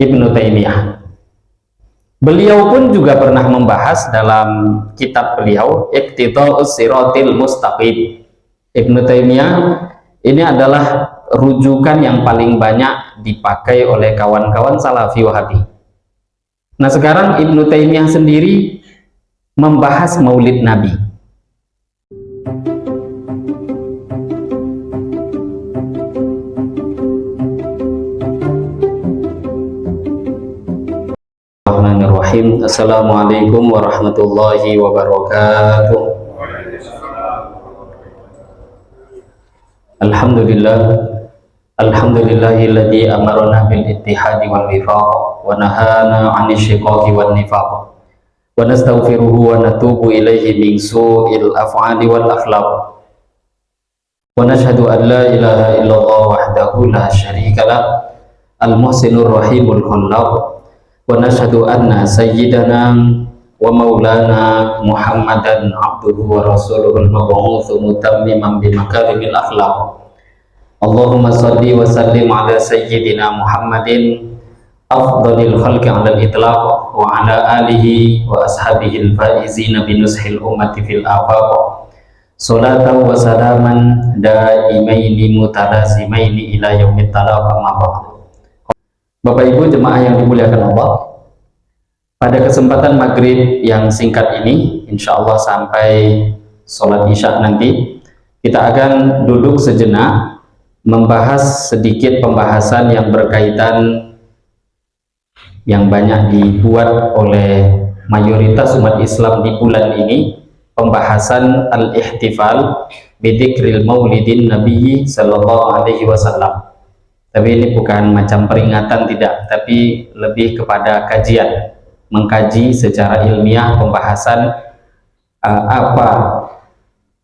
Ibnu Taimiyah. Beliau pun juga pernah membahas dalam kitab beliau Iqtida'us Shiratil Mustaqim. Ibnu Taimiyah ini adalah rujukan yang paling banyak dipakai oleh kawan-kawan Salafi Wahabi. Nah, sekarang Ibnu Taimiyah sendiri membahas Maulid Nabi. Assalamualaikum warahmatullahi wabarakatuh. Alhamdulillahilladzi amarna bil ittihadi wal wifaq wa nahana 'anil syiqaqi wan nifaq wa nastaghfiruhu wa natubu ilaihi min su'il af'ali wal akhlaq wa nashhadu an la ilaha illallah wahdahu la syarika lah al-muhsinur rahimul khallaq wa nashhadu anna sayyidana wa maulana Muhammadan abduhu wa rasuluhul mab'utsu mutammiman bi makarimil akhlaq. Allahumma shalli wa sallim ala sayyidina Muhammadin afdhalil khalqi 'alal itlaq wa ala alihi wa ashabihil faizina bi nushil ummati fil afaq. Salatan wa salaman daimaini mutalazimaini ila yaumit talaq. Amma ba'd. Bapak Ibu jemaah yang dimuliakan Allah, pada kesempatan maghrib yang singkat ini, insya Allah sampai sholat isya nanti, kita akan duduk sejenak membahas sedikit pembahasan yang berkaitan yang banyak dibuat oleh mayoritas umat Islam di bulan ini, pembahasan al-ihtifal bidzikril maulidin Nabi sallallahu alaihi wasallam. Tapi ini bukan macam peringatan, tidak, tapi lebih kepada kajian, mengkaji secara ilmiah pembahasan apa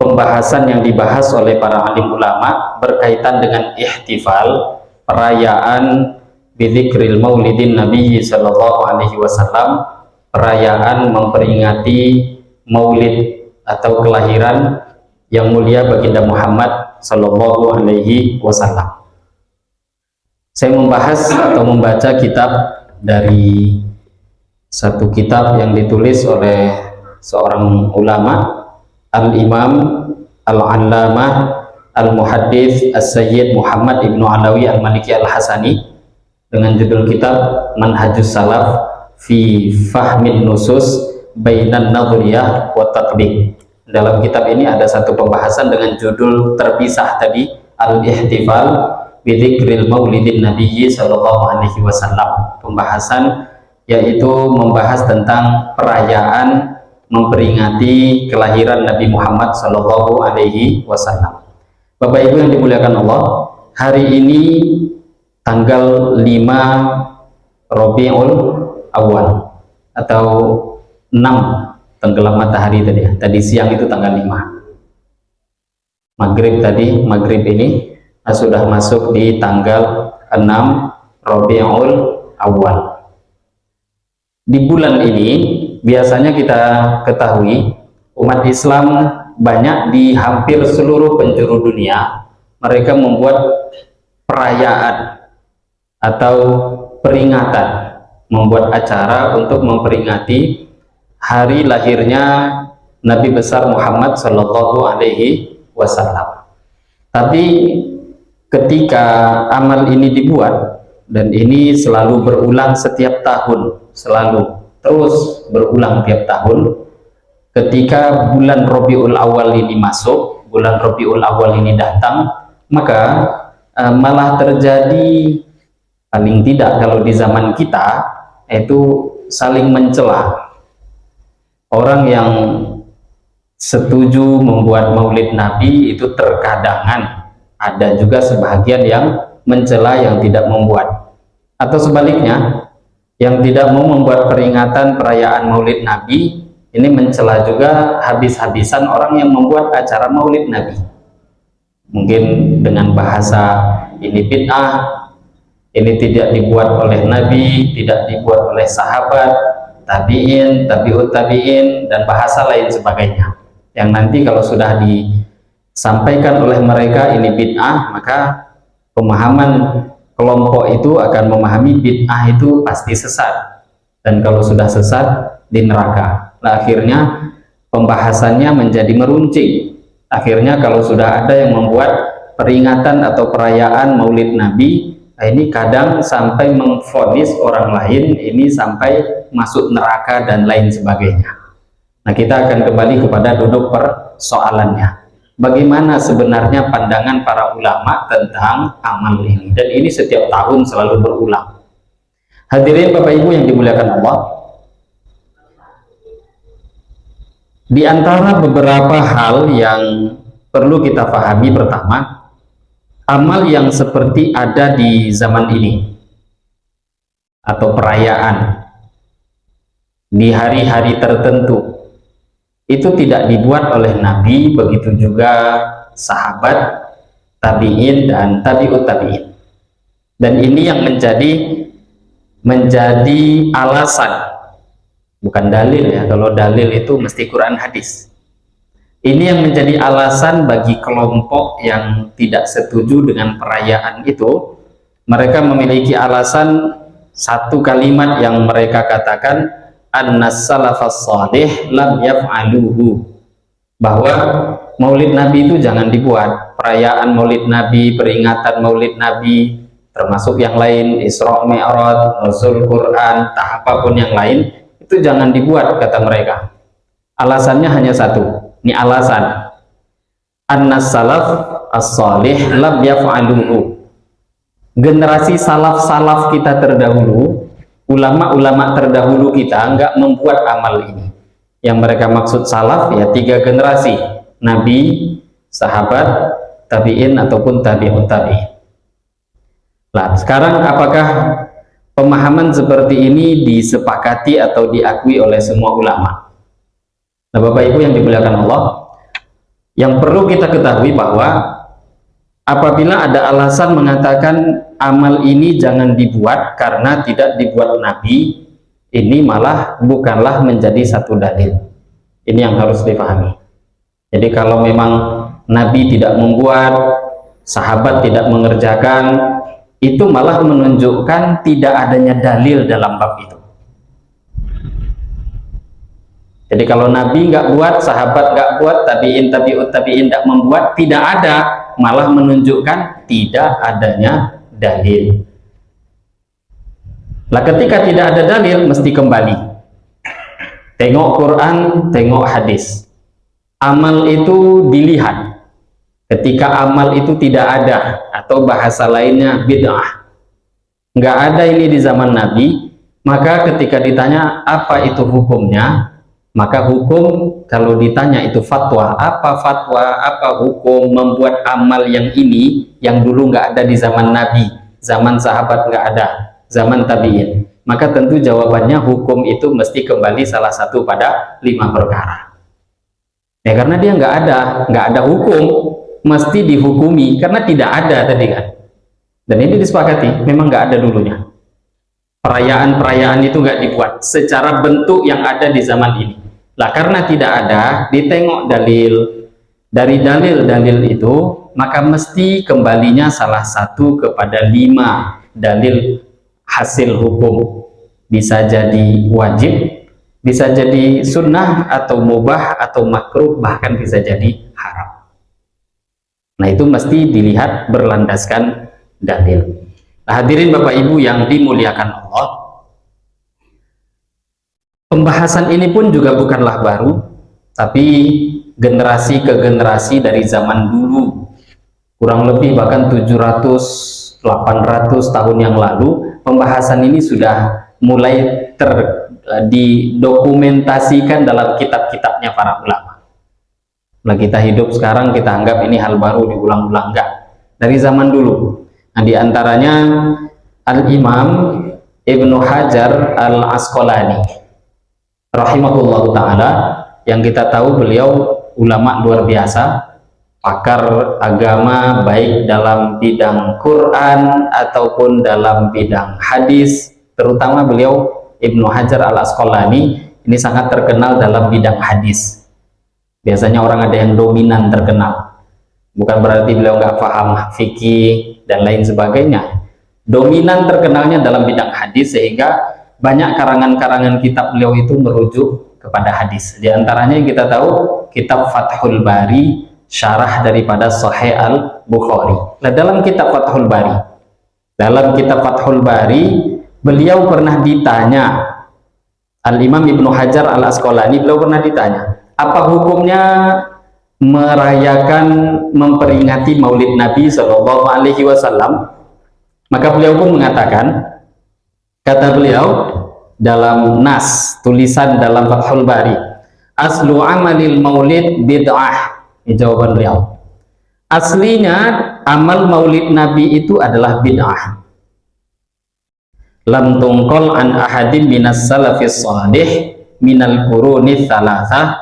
pembahasan yang dibahas oleh para alim ulama berkaitan dengan ihtifal, perayaan bidzikril maulidin Nabi sallallahu alaihi wasallam, perayaan memperingati maulid atau kelahiran yang mulia baginda Muhammad sallallahu alaihi wasallam. Saya membahas atau membaca kitab dari satu kitab yang ditulis oleh seorang ulama, Al-Imam Al-Allamah Al-Muhaddits As-Sayyid Muhammad Ibnu Alawi Al-Maliki Al-Hasani, dengan judul kitab Manhajus Salaf fi Fahmin Nusus Bainan Nadhriyah wa Tatbiq. Dalam kitab ini ada satu pembahasan dengan judul terpisah tadi, Al-Ihtifal bidzikril maulidin Nabi sallallahu alaihi wasallam. Pembahasan yaitu membahas tentang perayaan memperingati kelahiran Nabi Muhammad sallallahu alaihi wasallam. Bapak Ibu yang dimuliakan Allah, hari ini tanggal 5 Rabiul Awal atau 6 tenggelam matahari tadi ya. Tadi siang itu tanggal 5. Maghrib tadi, maghrib ini sudah masuk di tanggal 6 Rabiul Awal. Di bulan ini biasanya kita ketahui umat Islam banyak di hampir seluruh penjuru dunia, mereka membuat perayaan atau peringatan, membuat acara untuk memperingati hari lahirnya Nabi besar Muhammad sallallahu alaihi wasallam. Tapi ketika amal ini dibuat, dan ini selalu berulang setiap tahun, selalu terus berulang tiap tahun, ketika bulan Rabiul Awal ini masuk, bulan Rabiul Awal ini datang, maka malah terjadi, paling tidak kalau di zaman kita, itu saling mencela. Orang yang setuju membuat maulid Nabi itu terkadangan, ada juga sebagian yang mencela yang tidak membuat, atau sebaliknya yang tidak mau membuat peringatan perayaan maulid Nabi ini mencela juga habis-habisan orang yang membuat acara maulid Nabi, mungkin dengan bahasa ini bid'ah, ini tidak dibuat oleh Nabi, tidak dibuat oleh sahabat, tabi'in, tabi'ut tabi'in, dan bahasa lain sebagainya, yang nanti kalau sudah disampaikan oleh mereka ini bid'ah, maka pemahaman kelompok itu akan memahami bid'ah itu pasti sesat, dan kalau sudah sesat di neraka. Nah, akhirnya pembahasannya menjadi meruncing. Akhirnya kalau sudah ada yang membuat peringatan atau perayaan Maulid Nabi, nah ini kadang sampai memvonis orang lain ini sampai masuk neraka dan lain sebagainya. Nah, kita akan kembali kepada duduk persoalannya. Bagaimana sebenarnya pandangan para ulama tentang amal ini? Dan ini setiap tahun selalu berulang. Hadirin Bapak Ibu yang dimuliakan Allah, di antara beberapa hal yang perlu kita pahami, pertama, amal yang seperti ada di zaman ini atau perayaan di hari-hari tertentu itu tidak dibuat oleh Nabi, begitu juga sahabat, tabi'in, dan tabi'ut tabi'in. Dan ini yang menjadi alasan, bukan dalil ya. Kalau dalil itu mesti Quran hadis. Ini yang menjadi alasan bagi kelompok yang tidak setuju dengan perayaan itu. Mereka memiliki alasan, satu kalimat yang mereka katakan, annas salafas salih lam yaf'aluhu, bahwa Maulid Nabi itu jangan dibuat. Perayaan Maulid Nabi, peringatan Maulid Nabi, termasuk yang lain, Isra Mi'raj, nuzul Quran, apapun yang lain, itu jangan dibuat, kata mereka. Alasannya hanya satu. Ini alasan, annas salaf as-salih lam yaf'aluhu. Generasi salaf-salaf kita terdahulu, ulama-ulama terdahulu kita enggak membuat amal ini. Yang mereka maksud salaf ya 3 generasi, Nabi, sahabat, tabi'in ataupun tabi'ut tabi'in. Nah, sekarang apakah pemahaman seperti ini disepakati atau diakui oleh semua ulama? Nah, Bapak Ibu yang dimuliakan Allah, yang perlu kita ketahui bahwa apabila ada alasan mengatakan amal ini jangan dibuat karena tidak dibuat Nabi, ini malah bukanlah menjadi satu dalil. Ini yang harus dipahami. Jadi kalau memang Nabi tidak membuat, sahabat tidak mengerjakan, itu malah menunjukkan tidak adanya dalil dalam bab itu. Jadi kalau Nabi nggak buat, sahabat nggak buat, tabi'in, tabi'ut tabi'in tidak membuat, tidak ada, malah menunjukkan tidak adanya dalil. Lah ketika tidak ada dalil, mesti kembali. Tengok Quran, tengok hadis. Amal itu dilihat. Ketika amal itu tidak ada, atau bahasa lainnya bid'ah, nggak ada ini di zaman Nabi, maka ketika ditanya apa itu hukumnya, maka hukum kalau ditanya itu fatwa, apa hukum membuat amal yang ini yang dulu nggak ada di zaman Nabi, zaman sahabat nggak ada, zaman tabi'in, maka tentu jawabannya hukum itu mesti kembali salah satu pada 5 perkara. Ya karena dia nggak ada hukum, mesti dihukumi karena tidak ada tadi kan. Dan ini disepakati, memang nggak ada dulunya. Perayaan-perayaan itu nggak dibuat secara bentuk yang ada di zaman ini. Lah karena tidak ada, ditengok dalil. Dari dalil-dalil itu, maka mesti kembalinya salah satu kepada 5 dalil hasil hukum. Bisa jadi wajib, bisa jadi sunnah atau mubah atau makruh, bahkan bisa jadi haram. Nah itu mesti dilihat berlandaskan dalil. Nah, hadirin Bapak Ibu yang dimuliakan Allah, pembahasan ini pun juga bukanlah baru, tapi generasi ke generasi dari zaman dulu, kurang lebih bahkan 700-800 tahun yang lalu, pembahasan ini sudah mulai didokumentasikan dalam kitab-kitabnya para ulama. Nah, kita hidup sekarang kita anggap ini hal baru diulang-ulang, enggak. Dari zaman dulu. Nah, diantaranya Al-Imam Ibnu Hajar Al-Asqalani rahimahullah ta'ala, yang kita tahu beliau ulama luar biasa, pakar agama baik dalam bidang Quran ataupun dalam bidang hadis. Terutama beliau Ibnu Hajar Al-Asqalani ini sangat terkenal dalam bidang hadis. Biasanya orang ada yang dominan terkenal, bukan berarti beliau nggak paham fikih dan lain sebagainya. dominan terkenalnya dalam bidang hadis, sehingga banyak karangan-karangan kitab beliau itu merujuk kepada hadis. Di antaranya yang kita tahu kitab Fathul Bari, syarah daripada Sahih Al-Bukhari. Nah, dalam kitab Fathul Bari, beliau pernah ditanya, Al-Imam Ibnu Hajar Al-Asqalani, beliau pernah ditanya, apa hukumnya merayakan, memperingati Maulid Nabi Shallallahu Alaihi Wasallam? Maka beliau pun mengatakan, kata beliau dalam nas, tulisan dalam Fathul Bari, aslu amalil maulid bid'ah. Ini jawaban beliau. Aslinya amal Maulid Nabi itu adalah bid'ah. Lam tungkol an ahadim minas salafis salih minal quruni thalathah.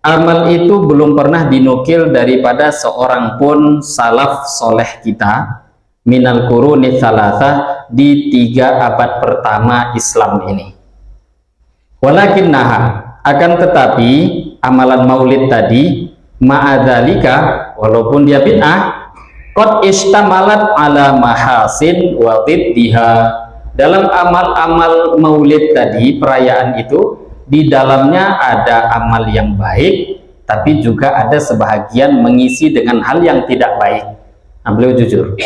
Amal itu belum pernah dinukil daripada seorang pun salaf soleh kita minal quruni thalathah, di 3 abad pertama Islam ini. Walakinnaha, akan tetapi amalan maulid tadi, ma'adzalika, walaupun dia bid'ah, qad istamalat ala mahasin wa dhiddiha. Dalam amal-amal maulid tadi, perayaan itu, di dalamnya ada amal yang baik, tapi juga ada sebahagian mengisi dengan hal yang tidak baik. Nah, beliau jujur.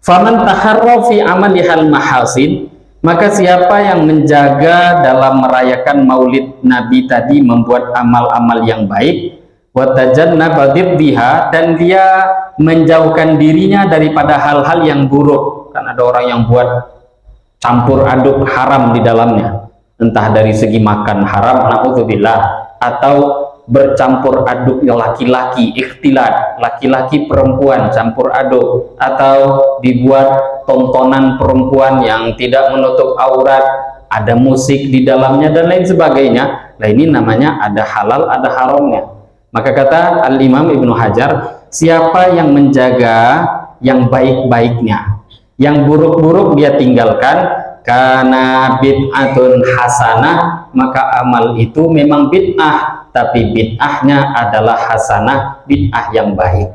Faman taharra fi amalihal mahasin, maka siapa yang menjaga dalam merayakan Maulid Nabi tadi, membuat amal-amal yang baik, wa tajannaba dhiddiha, dan dia menjauhkan dirinya daripada hal-hal yang buruk. Kan ada orang yang buat campur aduk haram di dalamnya, entah dari segi makan haram, na'udzubillah, atau bercampur aduk laki-laki, ikhtilat, laki-laki perempuan campur aduk, atau dibuat tontonan perempuan yang tidak menutup aurat, ada musik di dalamnya dan lain sebagainya. Nah, ini namanya ada halal, ada haramnya. Maka kata Al-Imam Ibnu Hajar, siapa yang menjaga yang baik-baiknya, yang buruk-buruk dia tinggalkan, karena bid'atun hasanah, maka amal itu memang bid'ah, tapi bid'ahnya adalah hasanah, bid'ah yang baik.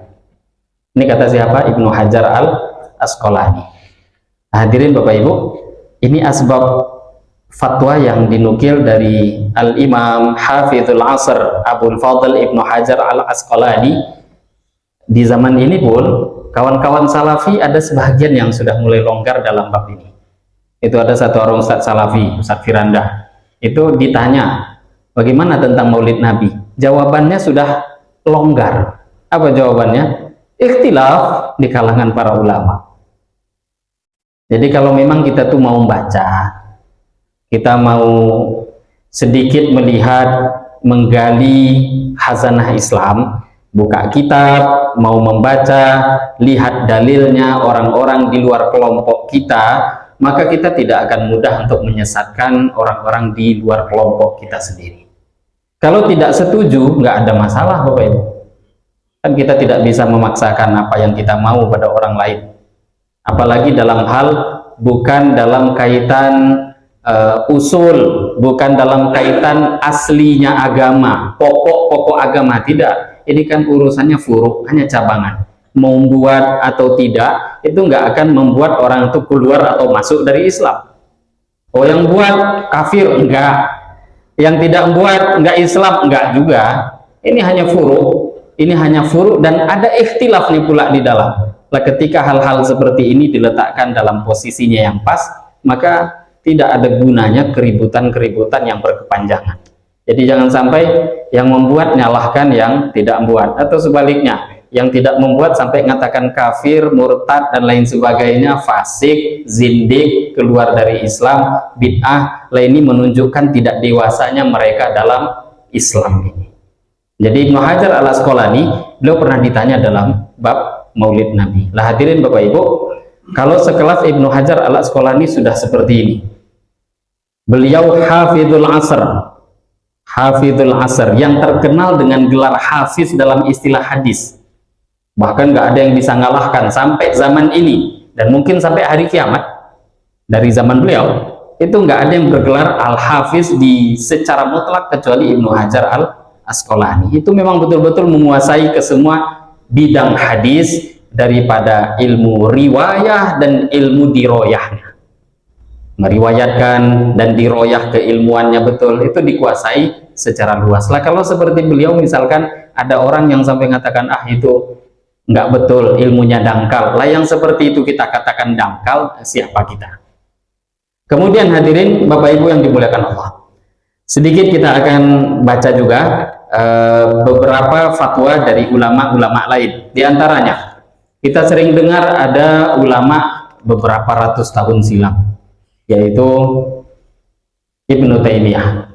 Ini kata siapa? Ibnu Hajar Al-Asqalani. Hadirin Bapak Ibu, ini asbab fatwa yang dinukil dari Al-Imam Hafizul Asr Abul Fadl Ibnu Hajar Al-Asqalani. Di zaman ini pun kawan-kawan salafi ada sebagian yang sudah mulai longgar dalam bab ini. Itu ada satu orang Ustadz Salafi, Ustadz Firanda, itu ditanya bagaimana tentang Maulid Nabi, jawabannya sudah longgar. Apa jawabannya? Ikhtilaf di kalangan para ulama. Jadi kalau memang kita tuh mau membaca, kita mau sedikit melihat, menggali khazanah Islam, buka kitab, mau membaca, lihat dalilnya orang-orang di luar kelompok kita, maka kita tidak akan mudah untuk menyesatkan orang-orang di luar kelompok kita sendiri. Kalau tidak setuju, nggak ada masalah Bapak Ibu. Kan kita tidak bisa memaksakan apa yang kita mau pada orang lain. Apalagi dalam hal bukan dalam kaitan usul, bukan dalam kaitan aslinya agama, pokok-pokok agama, tidak. Ini kan urusannya furu', hanya cabangan. Mau buat atau tidak, itu nggak akan membuat orang itu keluar atau masuk dari Islam. Oh, yang buat kafir, enggak. Yang tidak buat, enggak Islam, enggak juga. Ini hanya furu' dan ada ikhtilaf nih pula di dalam. Nah, ketika hal-hal seperti ini diletakkan dalam posisinya yang pas, maka tidak ada gunanya keributan-keributan yang berkepanjangan. Jadi jangan sampai yang membuat nyalahkan yang tidak membuat, atau sebaliknya, yang tidak membuat sampai mengatakan kafir, murtad dan lain sebagainya, fasik, zindik, keluar dari Islam, bid'ah. Ini menunjukkan tidak dewasanya mereka dalam Islam ini. Jadi Ibnu Hajar Al-Asqalani, beliau pernah ditanya dalam bab Maulid Nabi. Lah hadirin Bapak Ibu, kalau sekelas Ibnu Hajar Al-Asqalani sudah seperti ini, beliau Hafizul Asr yang terkenal dengan gelar hafiz dalam istilah hadis. Bahkan nggak ada yang bisa ngalahkan sampai zaman ini, dan mungkin sampai hari kiamat. Dari zaman beliau itu nggak ada yang bergelar Al-Hafiz secara mutlak kecuali Ibnu Hajar Al-Asqalani. Itu memang betul-betul menguasai ke semua bidang hadis, daripada ilmu riwayah dan ilmu diroyahnya. Meriwayatkan dan diroyah keilmuannya betul, itu dikuasai secara luas. Lah kalau seperti beliau misalkan ada orang yang sampai mengatakan itu nggak betul, ilmunya dangkal. Lah yang seperti itu kita katakan dangkal, siapa kita? Kemudian hadirin Bapak Ibu yang dimuliakan Allah, sedikit kita akan baca juga beberapa fatwa dari ulama-ulama lain. Di antaranya kita sering dengar ada ulama beberapa ratus tahun silam, yaitu Ibnu Taimiyah.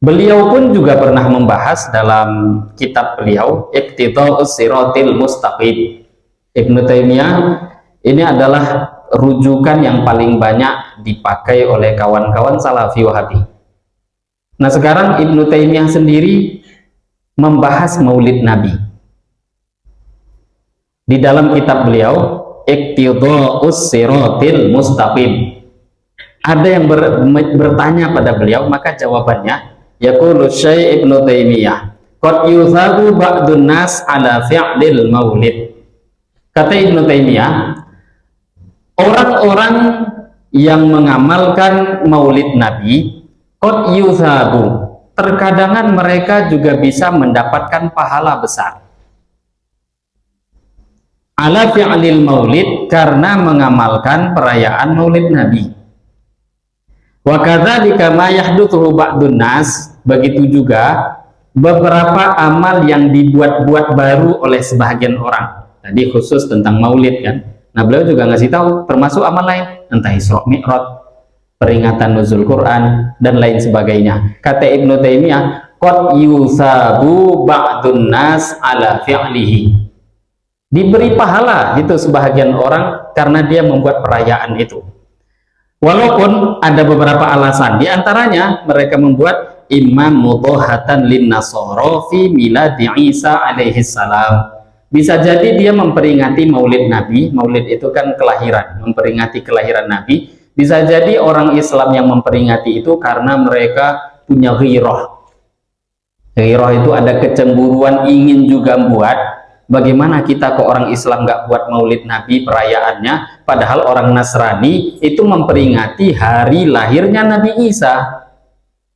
Beliau pun juga pernah membahas dalam kitab beliau Iqtida'us Shiratil Mustaqim. Ibnu Taimiyah ini adalah rujukan yang paling banyak dipakai oleh kawan-kawan Salafi Wahabi. Nah sekarang Ibnu Taimiyah sendiri membahas Maulid Nabi. Di dalam kitab beliau Iqtida'us Shiratil Mustaqim, ada yang bertanya pada beliau, maka jawabannya yaqulu Syekh Ibnu Taimiyah qad yuthabu ba'dun nas ala fi'lil maulid. Kata Ibnu Taimiyah, orang-orang yang mengamalkan Maulid Nabi qad yuthabu, terkadangan mereka juga bisa mendapatkan pahala besar ala fi'lil maulid, karena mengamalkan perayaan Maulid Nabi. Wa kadzalika ma yahduthu ba'dun nas, begitu juga beberapa amal yang dibuat-buat baru oleh sebagian orang. Tadi khusus tentang Maulid kan. Nah beliau juga ngasih tahu termasuk amal lain, entah Isra Mi'raj, peringatan nuzul Quran dan lain sebagainya. Kata Ibnu Taimiyah, qad yusabu ba'dun nas ala fi'lihi, diberi pahala itu sebahagian orang karena dia membuat perayaan itu. Walaupun ada beberapa alasan, diantaranya mereka membuat imam mudhahatan lin nasara fi miladi Isa alaihi salam. Bisa jadi dia memperingati Maulid Nabi. Maulid itu kan kelahiran, memperingati kelahiran Nabi. Bisa jadi orang Islam yang memperingati itu karena mereka punya ghirah. Ghirah itu ada kecemburuan, ingin juga buat. Bagaimana kita ke orang Islam nggak buat Maulid Nabi perayaannya, padahal orang Nasrani itu memperingati hari lahirnya Nabi Isa.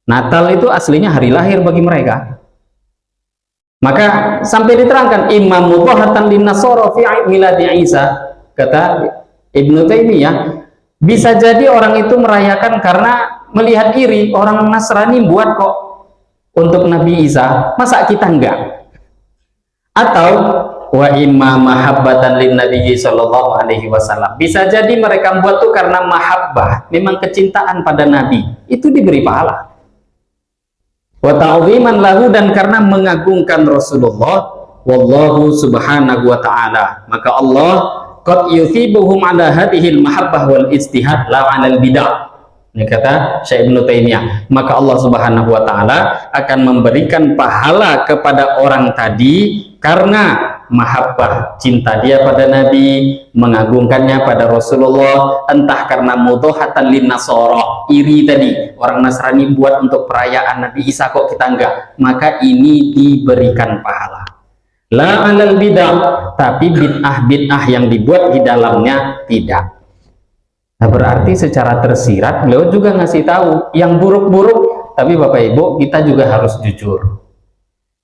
Natal itu aslinya hari lahir bagi mereka. Maka sampai diterangkan imam mudhahatan lin nasara fi miladi Isa. Kata Ibnu Taimiyah, bisa jadi orang itu merayakan karena melihat iri, orang Nasrani buat kok untuk Nabi Isa, masa kita enggak? Atau wa imma mahabbatan lin nabiyyi sallallahu alaihi wasallam, bisa jadi mereka buat tuh karena mahabbah, memang kecintaan pada Nabi, itu diberi pahala. Wa ta'ziman lahu, dan karena mengagungkan Rasulullah, wallahu subhanahu wa ta'ala, maka Allah qad yuthibuhum ala hadhil mahabbah wal ijtihad la 'alal bid'ah. Ini kata Syekh Ibnu Taimiyah, maka Allah subhanahu wa ta'ala akan memberikan pahala kepada orang tadi karena mahabbah, cinta dia pada Nabi, mengagungkannya pada Rasulullah, entah karena mudhahatan lin nasara, iri tadi, orang Nasrani buat untuk perayaan Nabi Isa kok kita enggak, maka ini diberikan pahala. La 'alal bid'ah, tapi bid'ah yang dibuat di dalamnya tidak. Nah berarti secara tersirat beliau juga ngasih tahu yang buruk-buruk, tapi Bapak Ibu kita juga harus jujur.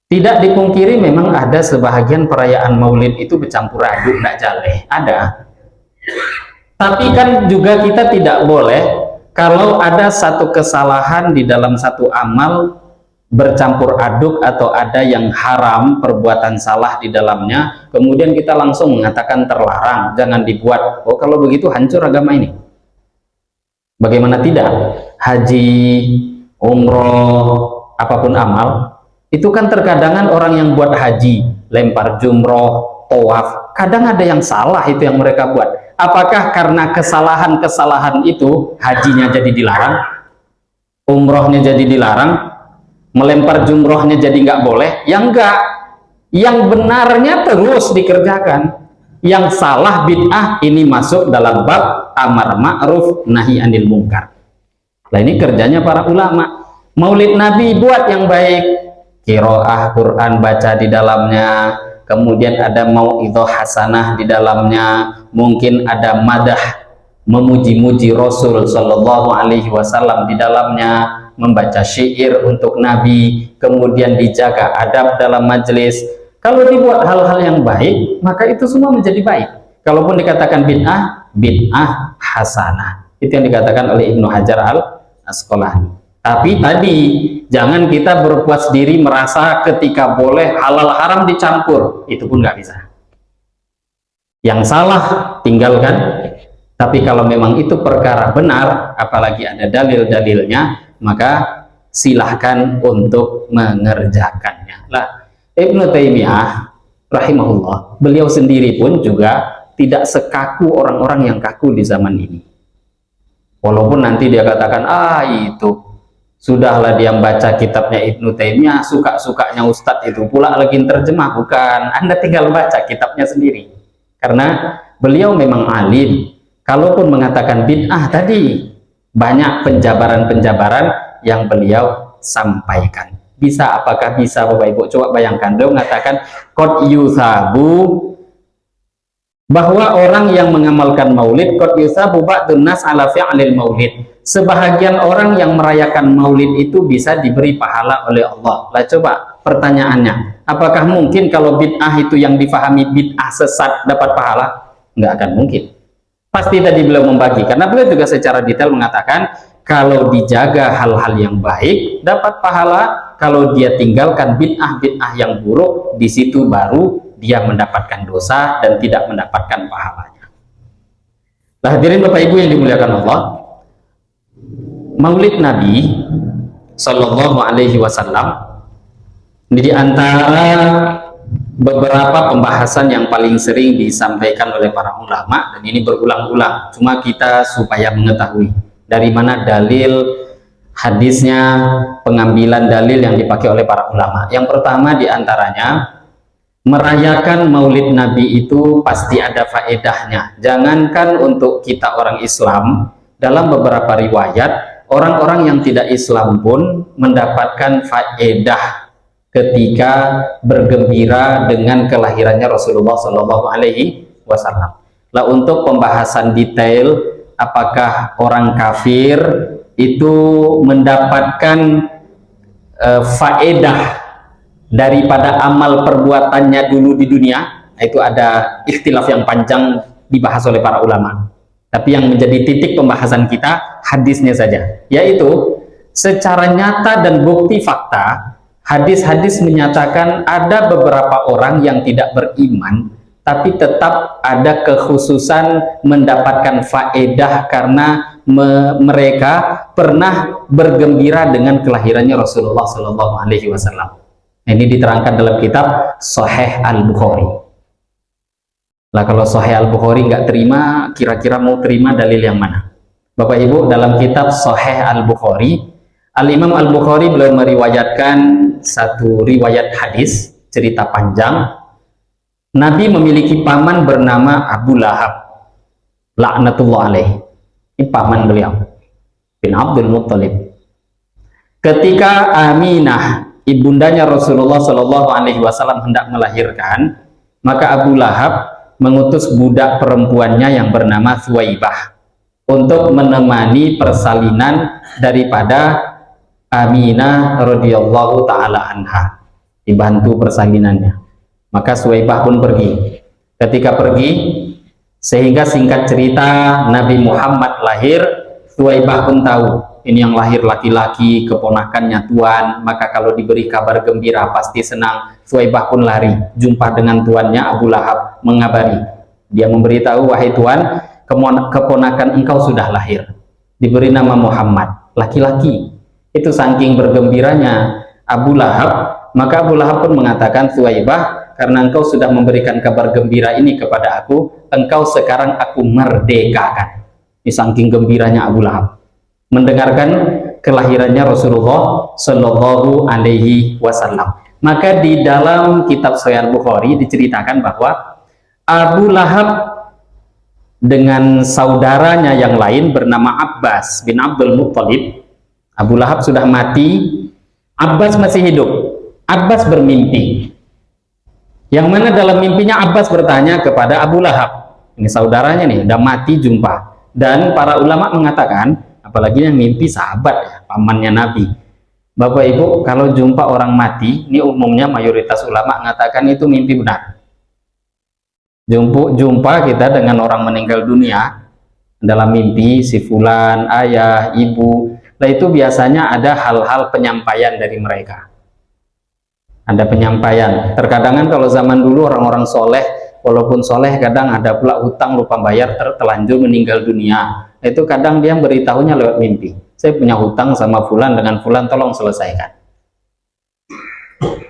Tidak dipungkiri memang ada sebahagian perayaan Maulid itu bercampur aduk, tidak jaleh, ada. Tapi kan juga kita tidak boleh kalau ada satu kesalahan di dalam satu amal bercampur aduk atau ada yang haram, perbuatan salah di dalamnya, kemudian kita langsung mengatakan terlarang, jangan dibuat. Oh kalau begitu hancur agama ini. Bagaimana tidak? Haji, umroh, apapun amal, itu kan terkadangan orang yang buat haji, lempar jumroh, tawaf, kadang ada yang salah itu yang mereka buat. Apakah karena kesalahan-kesalahan itu hajinya jadi dilarang, umrohnya jadi dilarang, melempar jumrohnya jadi nggak boleh? Ya enggak, yang benarnya terus dikerjakan, yang salah bid'ah ini masuk dalam bab amar ma'ruf nahi anil munkar. Nah ini kerjanya para ulama. Maulid Nabi buat yang baik, qiraah Quran baca di dalamnya, kemudian ada mau'idhah hasanah di dalamnya, mungkin ada madah, memuji-muji Rasul Shallallahu Alaihi Wasallam di dalamnya, membaca syair untuk Nabi, kemudian dijaga adab dalam majelis. Kalau dibuat hal-hal yang baik, maka itu semua menjadi baik. Kalaupun dikatakan bid'ah, bid'ah hasanah. Itu yang dikatakan oleh Ibnu Hajar al-Asqalani. Tapi tadi, jangan kita berpuas diri merasa ketika boleh halal haram dicampur. Itu pun nggak bisa. Yang salah, tinggalkan. Tapi kalau memang itu perkara benar, apalagi ada dalil-dalilnya, maka silahkan untuk mengerjakannya. Lah, Ibnu Taimiyah rahimahullah, beliau sendiri pun juga tidak sekaku orang-orang yang kaku di zaman ini. Walaupun nanti dia katakan, itu sudahlah dia baca kitabnya Ibnu Taimiyah, suka-sukanya Ustadz itu pula lagi terjemah. Bukan, Anda tinggal baca kitabnya sendiri. Karena beliau memang alim. Kalaupun mengatakan bid'ah tadi, banyak penjabaran-penjabaran yang beliau sampaikan. Bisa, apakah bisa Bapak Ibu? Coba bayangkan, beliau mengatakan qad yusabu, bahwa orang yang mengamalkan maulid, qad yusabu ba'dun nas ala fi'lil maulid. Sebahagian orang yang merayakan maulid itu bisa diberi pahala oleh Allah. Lah coba pertanyaannya, apakah mungkin kalau bid'ah itu yang difahami bid'ah sesat dapat pahala? Nggak akan mungkin. Pasti tadi beliau membagi, karena beliau juga secara detail mengatakan kalau dijaga hal-hal yang baik dapat pahala, kalau dia tinggalkan bid'ah-bid'ah yang buruk, di situ baru dia mendapatkan dosa dan tidak mendapatkan pahalanya. Nah, hadirin Bapak Ibu yang dimuliakan Allah, Maulid Nabi Sallallahu Alaihi Wasallam ini di antara beberapa pembahasan yang paling sering disampaikan oleh para ulama, dan ini berulang-ulang, cuma kita supaya mengetahui dari mana dalil hadisnya, pengambilan dalil yang dipakai oleh para ulama. Yang pertama diantaranya, merayakan maulid Nabi itu pasti ada faedahnya. Jangankan untuk kita orang Islam, dalam beberapa riwayat orang-orang yang tidak Islam pun mendapatkan faedah ketika bergembira dengan kelahirannya Rasulullah Shallallahu Alaihi Wasallam. Lah, untuk pembahasan detail apakah orang kafir itu mendapatkan faedah daripada amal perbuatannya dulu di dunia, itu ada ikhtilaf yang panjang dibahas oleh para ulama. Tapi yang menjadi titik pembahasan kita hadisnya saja, yaitu secara nyata dan bukti fakta, hadis-hadis menyatakan ada beberapa orang yang tidak beriman tapi tetap ada kekhususan mendapatkan faedah karena mereka pernah bergembira dengan kelahirannya Rasulullah Shallallahu Alaihi Wasallam. Ini diterangkan dalam kitab Sahih Al-Bukhari. Lah, kalau Sahih Al-Bukhari nggak terima, kira-kira mau terima dalil yang mana? Bapak Ibu, dalam kitab Sahih Al-Bukhari, Al-Imam Al-Bukhari beliau meriwayatkan satu riwayat hadis, cerita panjang. Nabi memiliki paman bernama Abu Lahab, laknatullah alaih. Ini paman beliau, bin Abdul Muttalib. Ketika Aminah, ibundanya Rasulullah Shallallahu Alaihi Wasallam hendak melahirkan, maka Abu Lahab mengutus budak perempuannya yang bernama Thuwaibah untuk menemani persalinan daripada Aminah radhiyallahu taala anha, dibantu persalinannya. Maka Thuwaibah pun pergi. Ketika pergi, sehingga singkat cerita Nabi Muhammad lahir, Thuwaibah pun tahu ini yang lahir laki-laki, keponakannya tuan, maka kalau diberi kabar gembira pasti senang. Thuwaibah pun lari jumpa dengan tuannya Abu Lahab, mengabari. Dia memberitahu, wahai tuan, keponakan engkau sudah lahir, diberi nama Muhammad, laki-laki. Itu saking bergembiranya Abu Lahab, maka Abu Lahab pun mengatakan, Thuwaibah, karena engkau sudah memberikan kabar gembira ini kepada aku, engkau sekarang aku merdekakan. Ini saking gembiranya Abu Lahab mendengarkan kelahirannya Rasulullah Shallallahu Alaihi Wasallam. Maka di dalam kitab Sahih Al-Bukhari diceritakan bahwa Abu Lahab dengan saudaranya yang lain bernama Abbas bin Abdul Muttalib. Abu Lahab sudah mati, Abbas masih hidup. Abbas bermimpi. Yang mana dalam mimpinya Abbas bertanya kepada Abu Lahab, ini saudaranya nih, udah mati jumpa. Dan para ulama mengatakan, apalagi yang mimpi sahabat ya, pamannya Nabi. Bapak Ibu, kalau jumpa orang mati, ini umumnya mayoritas ulama mengatakan itu mimpi benar. Jumpa kita dengan orang meninggal dunia dalam mimpi, si fulan, ayah, ibu. Nah itu biasanya ada hal-hal penyampaian dari mereka. Ada penyampaian. Terkadang kalau zaman dulu orang-orang soleh, walaupun soleh kadang ada pula hutang lupa bayar, terlanjur meninggal dunia. Itu kadang dia beritahunya lewat mimpi. Saya punya hutang sama fulan dengan fulan, tolong selesaikan.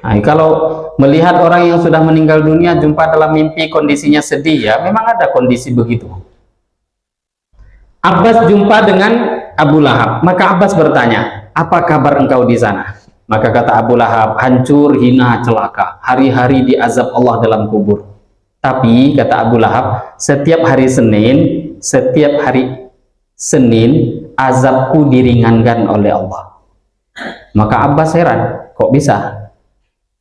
Nah, kalau melihat orang yang sudah meninggal dunia jumpa dalam mimpi kondisinya sedih, ya memang ada kondisi begitu. Abbas jumpa dengan Abu Lahab, maka Abbas bertanya, apa kabar engkau di sana? Maka kata Abu Lahab, hancur, hina, celaka, hari-hari diazab Allah dalam kubur. Tapi kata Abu Lahab, setiap hari Senin azabku diringankan oleh Allah. Maka Abbas heran, kok bisa?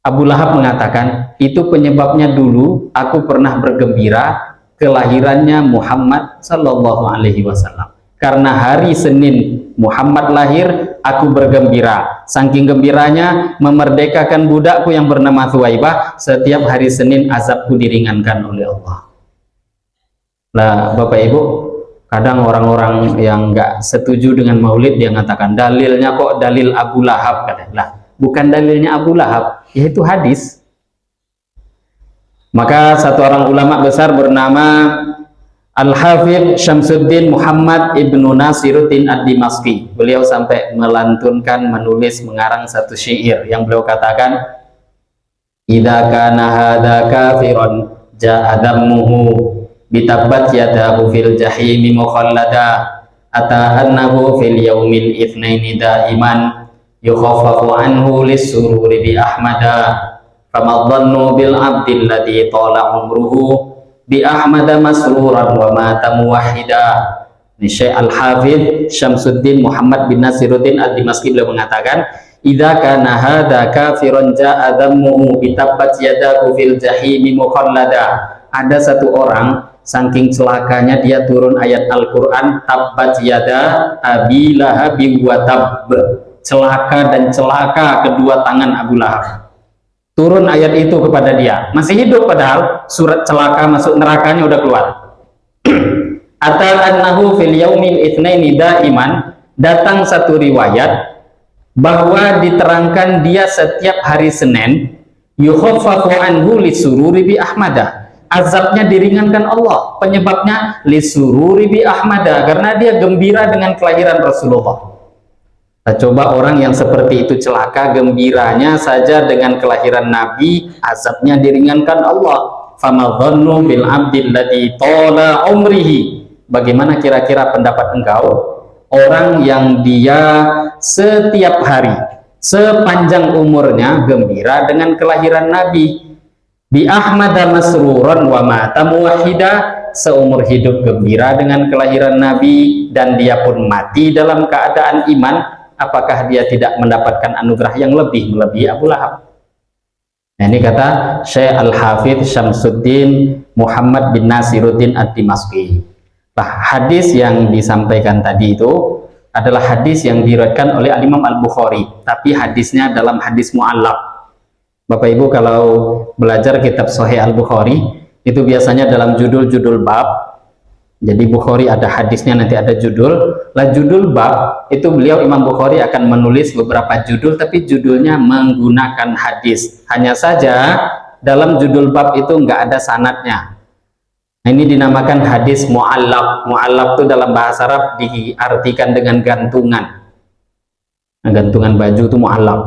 Abu Lahab mengatakan, itu penyebabnya dulu aku pernah bergembira kelahirannya Muhammad Sallallahu Alaihi Wasallam. Karena hari Senin Muhammad lahir, aku bergembira. Saking gembiranya memerdekakan budakku yang bernama Thuwaibah. Setiap hari Senin azabku diringankan oleh Allah. Lah Bapak Ibu, kadang orang-orang yang nggak setuju dengan maulid dia mengatakan dalilnya kok dalil Abu Lahab, katanya. Lah bukan dalilnya Abu Lahab, yaitu hadis. Maka satu orang ulama besar bernama Al-Hafidh Syamsuddin Muhammad Ibnu Nasiruddin Ad-Dimashqi, beliau sampai menulis, mengarang satu syair yang beliau katakan, idza kana hadza kafiran ja'a dammuhu bitabbat yadahu fil jahimi mukhallada ata annahu fil yaumil itsnaini daiman yukhaffafu anhu lis-sururi bi ahmada famadhannu bil abdil ladzi tala umruhu bi ahmada masruran wa mata muwahhida. Ini Syekh Al-Hafidh Syamsuddin Muhammad bin Nasiruddin Ad-Dimashqi beliau mengatakan, idza kana hadza kafiran ja'a dhammuhu bi tabbat yadahu fil jahimi mukhallada. Ada satu orang saking celakanya dia turun ayat Al-Qur'an tabbat yada abi lahabi wa tabb. Celaka dan celaka kedua tangan Abu Lahab. Turun ayat itu kepada dia, masih hidup padahal surat celaka masuk nerakanya udah keluar. Atal annahu fil yaumil itsnaini daiman, datang satu riwayat bahwa diterangkan dia setiap hari Senin yukhaffafu anhu lisururi bi ahmada, azabnya diringankan Allah. Penyebabnya lisururi bi ahmada, karena dia gembira dengan kelahiran Rasulullah. Nah, coba orang yang seperti itu celaka, gembiranya saja dengan kelahiran Nabi, azabnya diringankan Allah. Famadhannu bil abdil ladzi tala umrihi. Bagaimana kira-kira pendapat engkau? Orang yang dia setiap hari, sepanjang umurnya gembira dengan kelahiran Nabi. Bi ahmada masruran wa mata muwahhida, seumur hidup gembira dengan kelahiran Nabi dan dia pun mati dalam keadaan iman. Apakah dia tidak mendapatkan anugerah yang lebih melebihi Abu Lahab? Nah, ini kata Syekh Al-Hafidh Syamsuddin Muhammad bin Nasiruddin Ad-Dimashqi. Nah, hadis yang disampaikan tadi itu adalah hadis yang diriwayatkan oleh Al-Imam Al-Bukhari, tapi hadisnya dalam hadis mu'allaq. Bapak Ibu kalau belajar kitab Sahih Al-Bukhari, itu biasanya dalam judul-judul bab. Jadi Bukhari ada hadisnya, nanti ada judul. Lah judul bab itu beliau Imam Bukhari akan menulis beberapa judul, tapi judulnya menggunakan hadis. Hanya saja dalam judul bab itu nggak ada sanadnya. Nah, ini dinamakan hadis mu'allaq. Mu'allaq itu dalam bahasa Arab diartikan dengan gantungan. Nah, gantungan baju itu mu'allaq.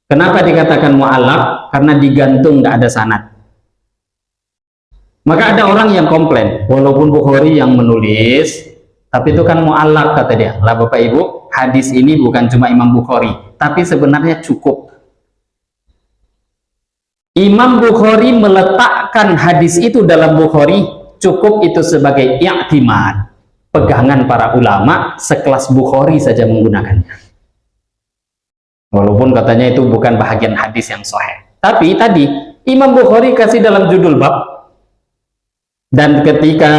Kenapa dikatakan mu'allaq? Karena digantung, nggak ada sanad. Maka ada orang yang komplain, walaupun Bukhari yang menulis, tapi itu kan mu'allaq kata dia. Lah Bapak Ibu, hadis ini bukan cuma Imam Bukhari, tapi sebenarnya cukup. Imam Bukhari meletakkan hadis itu dalam Bukhari, cukup itu sebagai i'timad, pegangan para ulama sekelas Bukhari saja menggunakannya. Walaupun katanya itu bukan bahagian hadis yang sahih. Tapi tadi Imam Bukhari kasih dalam judul bab, dan ketika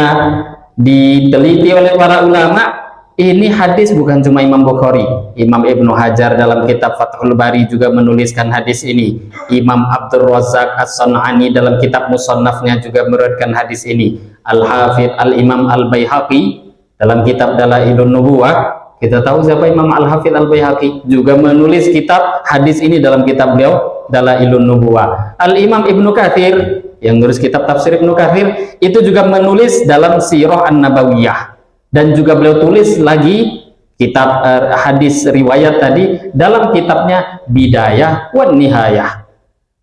diteliti oleh para ulama, ini hadis bukan cuma Imam Bukhari, Imam Ibnu Hajar dalam kitab Fathul Bari juga menuliskan hadis ini, Imam Abdul Razak As-San'ani dalam kitab Musannafnya juga meriwayatkan hadis ini, Al-Hafidh Al-Imam Al-Baihaqi dalam kitab Dalailun Nubuwah, kita tahu siapa Imam Al-Hafidh Al-Baihaqi, juga menulis kitab hadis ini dalam kitab beliau Dalailun Nubuwah. Al-Imam Ibnu Katsir yang menulis kitab tafsir Ibnu Katsir itu juga menulis dalam Sirah An-Nabawiyah, dan juga beliau tulis lagi kitab hadis riwayat tadi dalam kitabnya Bidayah wan Nihayah.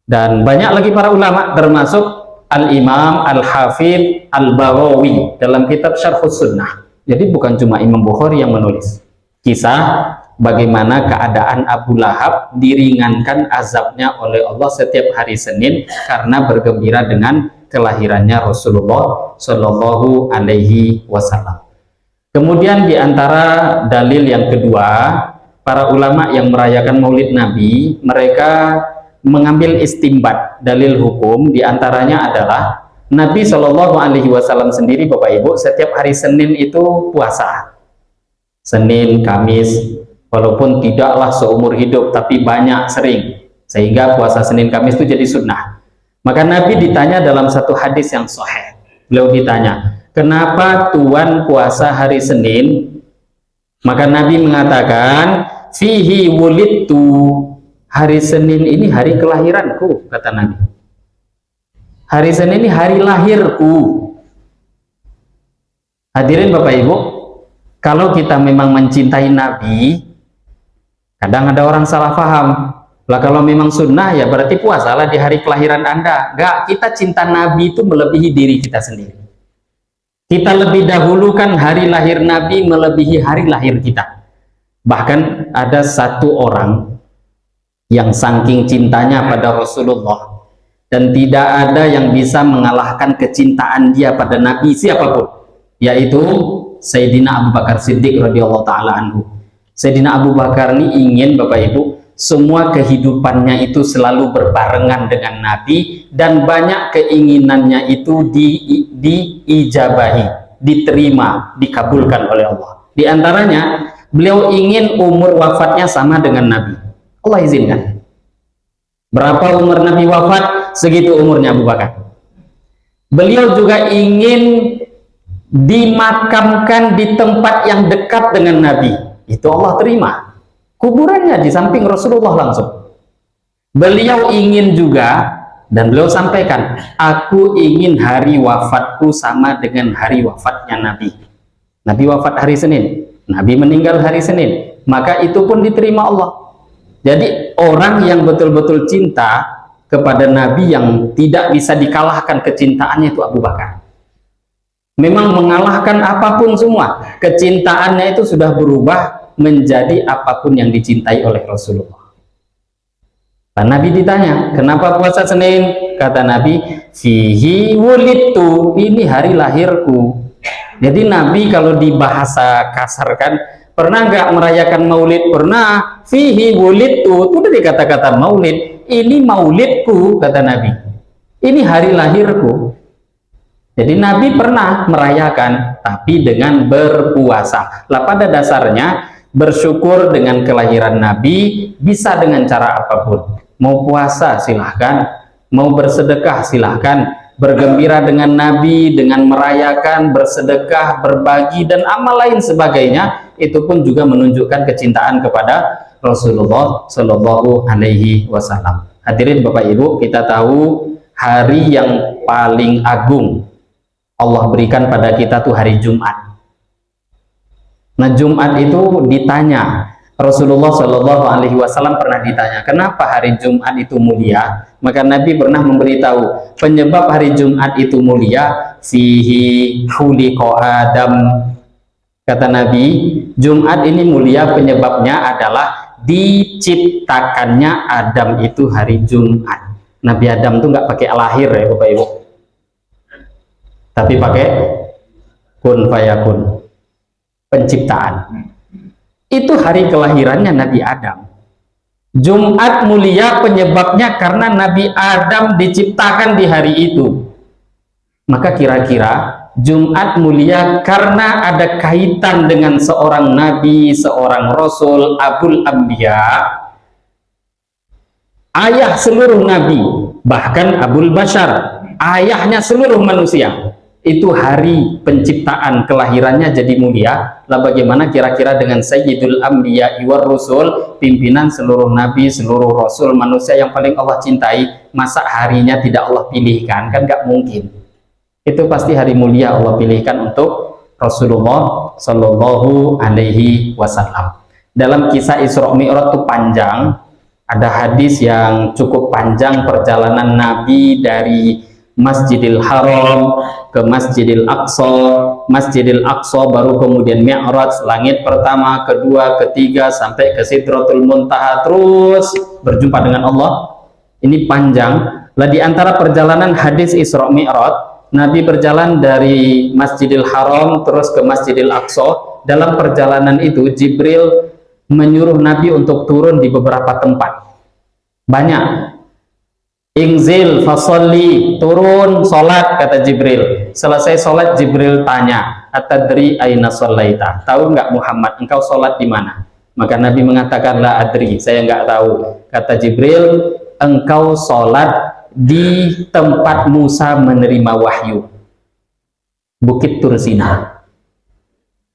Dan banyak lagi para ulama termasuk Al-Imam Al-Hafidh Al-Baghawi dalam kitab Syarhus Sunnah. Jadi bukan cuma Imam Bukhari yang menulis kisah bagaimana keadaan Abu Lahab diringankan azabnya oleh Allah setiap hari Senin karena bergembira dengan kelahirannya Rasulullah Shallallahu Alaihi Wasallam. Kemudian diantara dalil yang kedua, para ulama yang merayakan Maulid Nabi, mereka mengambil istimbat dalil hukum. Diantaranya adalah Nabi Shallallahu Alaihi Wasallam sendiri, Bapak Ibu, setiap hari Senin itu puasa. Senin, Kamis, walaupun tidaklah seumur hidup, tapi banyak sering, sehingga puasa Senin Kamis itu jadi sunnah. Maka Nabi ditanya dalam satu hadis yang sahih, beliau ditanya, kenapa Tuhan puasa hari Senin? Maka Nabi mengatakan, fihi wulidtu, hari Senin ini hari kelahiranku, kata Nabi. Hari Senin ini hari lahirku. Hadirin Bapak Ibu, kalau kita memang mencintai Nabi, kadang ada orang salah paham. Lah kalau memang sunnah ya berarti puasalah di hari kelahiran Anda. Enggak, kita cinta Nabi itu melebihi diri kita sendiri. Kita lebih dahulukan hari lahir Nabi melebihi hari lahir kita. Bahkan ada satu orang yang saking cintanya pada Rasulullah, dan tidak ada yang bisa mengalahkan kecintaan dia pada Nabi siapapun, yaitu Sayyidina Abu Bakar Siddiq radhiyallahu ta'ala anhu. Sayyidina Abu Bakar ini ingin, Bapak Ibu, semua kehidupannya itu selalu berbarengan dengan Nabi, dan banyak keinginannya itu diijabahi, diterima, dikabulkan oleh Allah. Di antaranya, beliau ingin umur wafatnya sama dengan Nabi. Allah izinkan. Berapa umur Nabi wafat? Segitu umurnya Abu Bakar. Beliau juga ingin dimakamkan di tempat yang dekat dengan Nabi. Itu Allah terima. Kuburannya di samping Rasulullah langsung. Beliau ingin juga, dan beliau sampaikan, aku ingin hari wafatku sama dengan hari wafatnya Nabi. Nabi wafat hari Senin, Nabi meninggal hari Senin, maka itu pun diterima Allah. Jadi orang yang betul-betul cinta kepada Nabi, yang tidak bisa dikalahkan kecintaannya, itu Abu Bakar. Memang mengalahkan apapun semua, kecintaannya itu sudah berubah menjadi apapun yang dicintai oleh Rasulullah. Dan Nabi ditanya, kenapa puasa Senin? Kata Nabi, fihi wulidtu, ini hari lahirku. Jadi Nabi kalau dibahasa kasarkan, pernah nggak merayakan maulid? Pernah. Fihi wulidtu, itu dari kata-kata maulid. Ini maulidku, kata Nabi. Ini hari lahirku. Jadi Nabi pernah merayakan, tapi dengan berpuasa. Lah pada dasarnya bersyukur dengan kelahiran Nabi bisa dengan cara apapun. Mau puasa silahkan, mau bersedekah silahkan, bergembira dengan Nabi, dengan merayakan, bersedekah, berbagi, dan amal lain sebagainya, itu pun juga menunjukkan kecintaan kepada Rasulullah Shallallahu Alaihi Wasallam. Hadirin Bapak Ibu, kita tahu hari yang paling agung Allah berikan pada kita tuh hari Jumat. Nah, Jumat itu ditanya, Rasulullah Shallallahu Alaihi Wasallam pernah ditanya, kenapa hari Jumat itu mulia? Maka Nabi pernah memberitahu, penyebab hari Jumat itu mulia, fihi khuliqa Adam. Kata Nabi, Jumat ini mulia penyebabnya adalah diciptakannya Adam itu hari Jumat. Nabi Adam tuh nggak pakai lahir ya Bapak Ibu, tapi pakai kun fayakun, penciptaan. Itu hari kelahirannya Nabi Adam. Jumat mulia penyebabnya karena Nabi Adam diciptakan di hari itu. Maka kira-kira Jumat mulia karena ada kaitan dengan seorang nabi, seorang rasul, Abul Anbiya, ayah seluruh nabi, bahkan Abul Bashar, ayahnya seluruh manusia. Itu hari penciptaan, kelahirannya jadi mulia. Lah bagaimana kira-kira dengan Sayyidul Anbiya war Rasul, pimpinan seluruh nabi, seluruh rasul, manusia yang paling Allah cintai, masa harinya tidak Allah pilihkan? Kan gak mungkin. Itu pasti hari mulia Allah pilihkan untuk Rasulullah Shallallahu Alaihi Wasallam. Dalam kisah Isra Mi'raj itu panjang, ada hadis yang cukup panjang perjalanan Nabi dari Masjidil Haram ke Masjidil Aqsa baru kemudian Mi'raj, langit pertama, kedua, ketiga sampai ke Sidratul Muntaha, terus berjumpa dengan Allah. Ini panjang. Lah di antara perjalanan hadis Isra Mi'raj, Nabi berjalan dari Masjidil Haram terus ke Masjidil Aqsa. Dalam perjalanan itu Jibril menyuruh Nabi untuk turun di beberapa tempat. Banyak. Inzil fasolli, turun sholat, kata Jibril. Selesai sholat Jibril tanya, atadri aina shollaita, tahu nggak Muhammad engkau sholat di mana? Maka Nabi mengatakan, la adri, saya nggak tahu. Kata Jibril, engkau sholat di tempat Musa menerima wahyu, Bukit Tursina.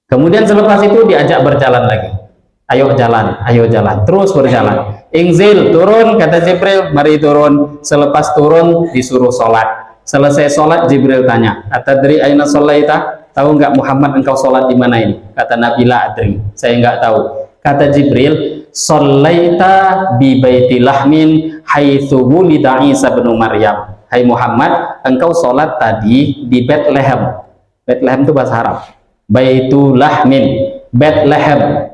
Kemudian selepas itu diajak berjalan lagi. Ayo jalan, terus berjalan. Inzil, turun, kata Jibril, mari turun. Selepas turun disuruh sholat. Selesai sholat Jibril tanya, atadri aina shollaita, tahu nggak Muhammad engkau sholat di mana ini? Kata Nabi, la adri, saya nggak tahu. Kata Jibril, shollaita bi baiti lahmin haitsu wulida Isa bin Maryam. Hai Muhammad, engkau sholat tadi di Bethlehem. Bethlehem itu bahasa Arab. Baitul lahmin, Bethlehem,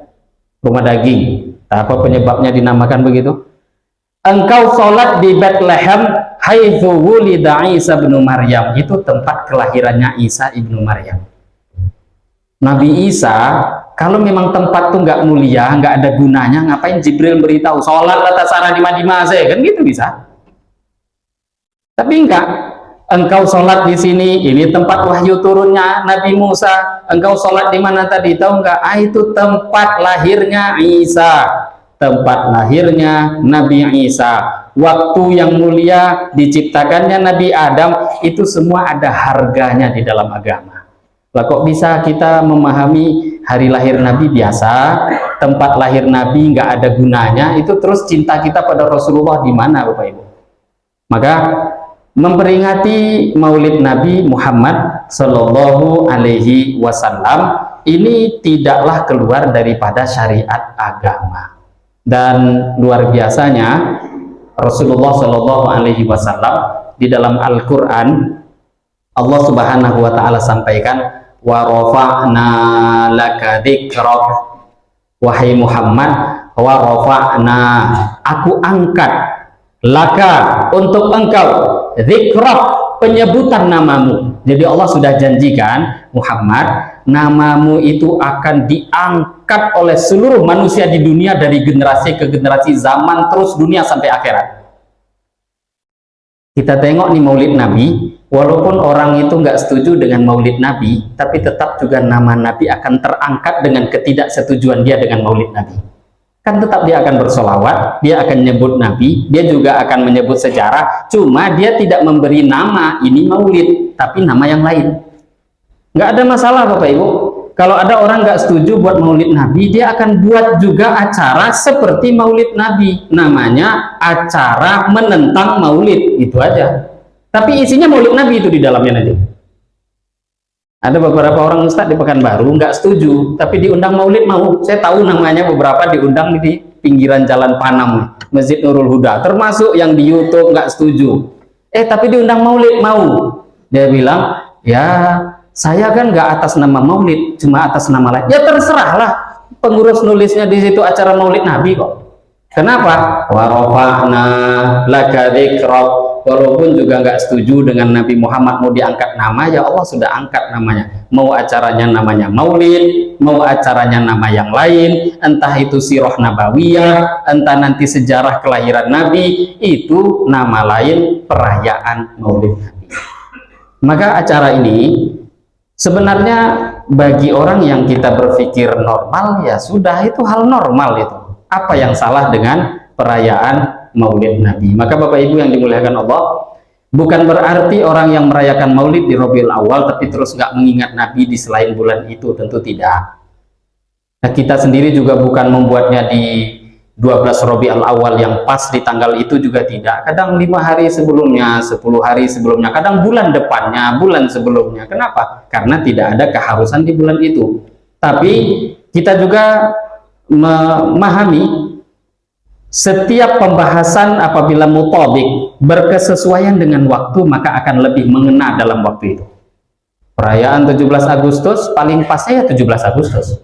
rumah daging. Apa penyebabnya dinamakan begitu? Engkau sholat di Bethlehem haitsu wulida Isa bin Maryam. Itu tempat kelahirannya Isa ibnu Maryam. Nabi Isa, kalau memang tempat tuh nggak mulia, nggak ada gunanya, ngapain Jibril beritahu sholat atas sarah di Madinah, kan gitu bisa? Tapi enggak, engkau sholat di sini, ini tempat wahyu turunnya Nabi Musa. Engkau sholat di mana tadi, tahu nggak? Itu tempat lahirnya Isa, tempat lahirnya Nabi Isa. Waktu yang mulia diciptakannya Nabi Adam, itu semua ada harganya di dalam agama. Lah kok bisa kita memahami hari lahir Nabi biasa, tempat lahir Nabi nggak ada gunanya, itu terus cinta kita pada Rasulullah di mana, Bapak Ibu? Maka memperingati Maulid Nabi Muhammad Shallallahu Alaihi Wasallam ini tidaklah keluar daripada syariat agama. Dan luar biasanya Rasulullah Shallallahu Alaihi Wasallam di dalam Al-Quran, Allah Subhanahu Wa Taala sampaikan, wa rafa'na laka dzikrak, wahai Muhammad, wa rafa'na, aku angkat, laka, untuk engkau, dzikrak, penyebutan namamu. Jadi Allah sudah janjikan, Muhammad, namamu itu akan diangkat oleh seluruh manusia di dunia dari generasi ke generasi, zaman terus dunia sampai akhirat. Kita tengok nih Maulid Nabi, walaupun orang itu nggak setuju dengan Maulid Nabi, tapi tetap juga nama Nabi akan terangkat dengan ketidaksetujuan dia dengan Maulid Nabi. Kan tetap dia akan bersolawat, dia akan menyebut Nabi, dia juga akan menyebut sejarah, cuma dia tidak memberi nama ini Maulid, tapi nama yang lain. Nggak ada masalah Bapak Ibu. Kalau ada orang nggak setuju buat Maulid Nabi, dia akan buat juga acara seperti Maulid Nabi, namanya acara menentang Maulid, itu aja. Tapi isinya Maulid Nabi itu di dalamnya nanti. Ada beberapa orang ustadz di Pekanbaru nggak setuju, tapi diundang Maulid mau. Saya tahu namanya beberapa diundang di pinggiran Jalan Panam, Masjid Nurul Huda, termasuk yang di YouTube nggak setuju. Tapi diundang Maulid mau. Dia bilang, ya saya kan nggak atas nama Maulid, cuma atas nama lain. Ya terserahlah, pengurus nulisnya di situ acara Maulid Nabi kok. Kenapa? Wa rafa'na laka dzikrak, walaupun juga nggak setuju dengan Nabi Muhammad mau diangkat nama, ya Allah sudah angkat namanya. Mau acaranya namanya maulid, mau acaranya nama yang lain, entah itu sirah nabawiyah, entah nanti sejarah kelahiran Nabi, itu nama lain perayaan maulid Nabi. Maka acara ini sebenarnya bagi orang yang kita berpikir normal, ya sudah, itu hal normal itu. Apa yang salah dengan perayaan maulid Nabi? Maka Bapak Ibu yang dimuliakan Allah, bukan berarti orang yang merayakan maulid di Rabiul Awal tapi terus nggak mengingat Nabi di selain bulan itu, tentu tidak. Nah, kita sendiri juga bukan membuatnya di 12 Rabiul Awal yang pas di tanggal itu juga tidak. Kadang 5 hari sebelumnya, 10 hari sebelumnya, kadang bulan depannya, bulan sebelumnya. Kenapa? Karena tidak ada keharusan di bulan itu. Tapi kita juga memahami setiap pembahasan apabila mutabik, berkesesuaian dengan waktu, maka akan lebih mengena dalam waktu itu. Perayaan 17 Agustus paling pasnya ya 17 Agustus.